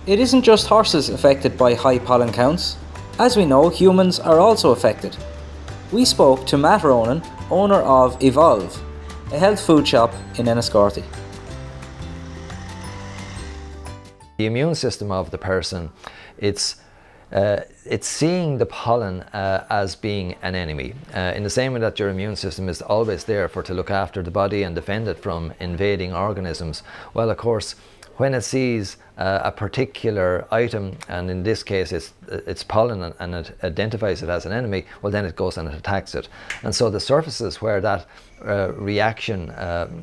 It isn't just horses affected by high pollen counts. As we know, humans are also affected. We spoke to Matt Ronan, owner of Evolve, a health food shop in Enniscorthy. The immune system of the person, it's seeing the pollen as being an enemy. In the same way that your immune system is always there to look after the body and defend it from invading organisms. Well, of course, when it sees a particular item, and in this case it's pollen, and it identifies it as an enemy, well then it goes and it attacks it. And so the surfaces where that reaction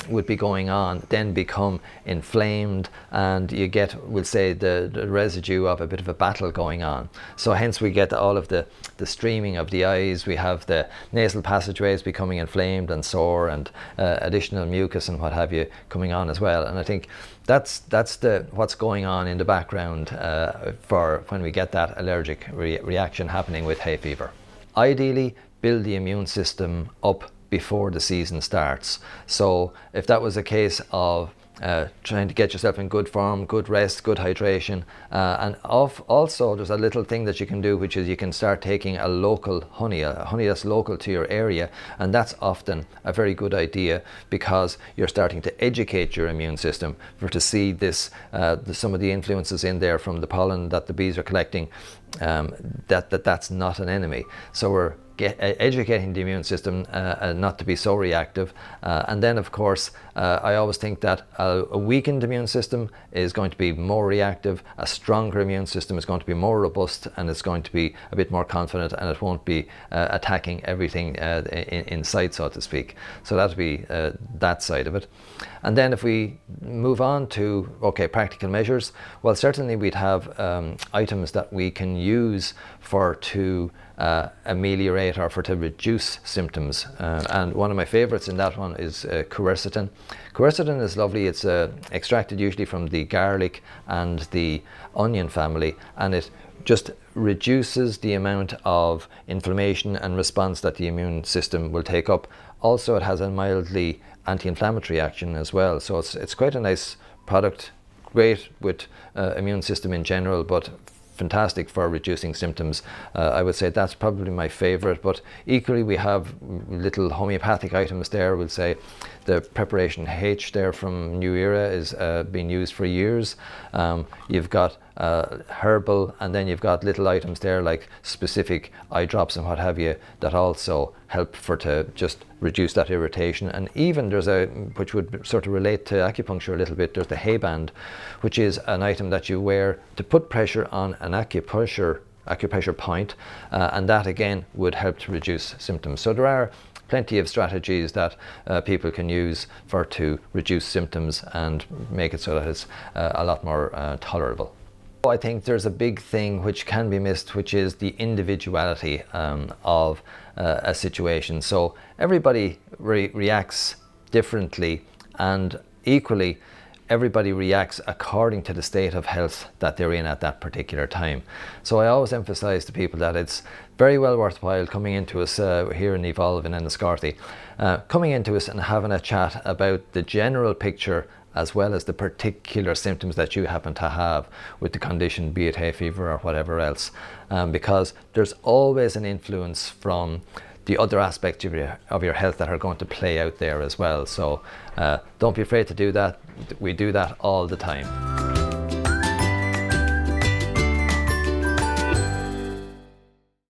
would be going on then become inflamed, and you get, we'll say, the residue of a bit of a battle going on. So hence we get all of the streaming of the eyes, we have the nasal passageways becoming inflamed and sore, and additional mucus and what have you coming on as well. And I think that's what's going on in the background for when we get that allergic reaction happening with hay fever. Ideally, build the immune system up before the season starts. So if that was a case of trying to get yourself in good form, good rest, good hydration, and also there's a little thing that you can do, which is you can start taking a local honey, a honey that's local to your area, and that's often a very good idea because you're starting to educate your immune system to see this, some of the influences in there from the pollen that the bees are collecting, that's not an enemy. So we're educating the immune system not to be so reactive, and then of course I always think that a weakened immune system is going to be more reactive. A stronger immune system is going to be more robust, and it's going to be a bit more confident, and it won't be attacking everything in sight, so to speak. So that'll be that side of it. And then if we move on to practical measures, well, certainly we'd have items that we can use to ameliorate or to reduce symptoms, and one of my favorites in that one is quercetin. Quercetin is lovely. It's extracted usually from the garlic and the onion family, and it just reduces the amount of inflammation and response that the immune system will take up. Also, it has a mildly anti-inflammatory action as well, so it's quite a nice product, great with immune system in general, but fantastic for reducing symptoms. I would say that's probably my favorite, but equally we have little homeopathic items there. We'll say the preparation H there from New Era is being used for years. You've got herbal, and then you've got little items there like specific eye drops and what have you that also help to just reduce that irritation. And even there's which would sort of relate to acupuncture a little bit, there's the hay band, which is an item that you wear to put pressure on an acupressure point, and that again would help to reduce symptoms. So there are plenty of strategies that people can use to reduce symptoms and make it so that it's a lot more tolerable. I think there's a big thing which can be missed, which is the individuality of a situation. So everybody reacts differently, and equally everybody reacts according to the state of health that they're in at that particular time. So I always emphasize to people that it's very well worthwhile coming into us here in Evolve in Enniscorthy, coming into us and having a chat about the general picture as well as the particular symptoms that you happen to have with the condition, be it hay fever or whatever else, because there's always an influence from the other aspects of your health that are going to play out there as well. So don't be afraid to do that. We do that all the time.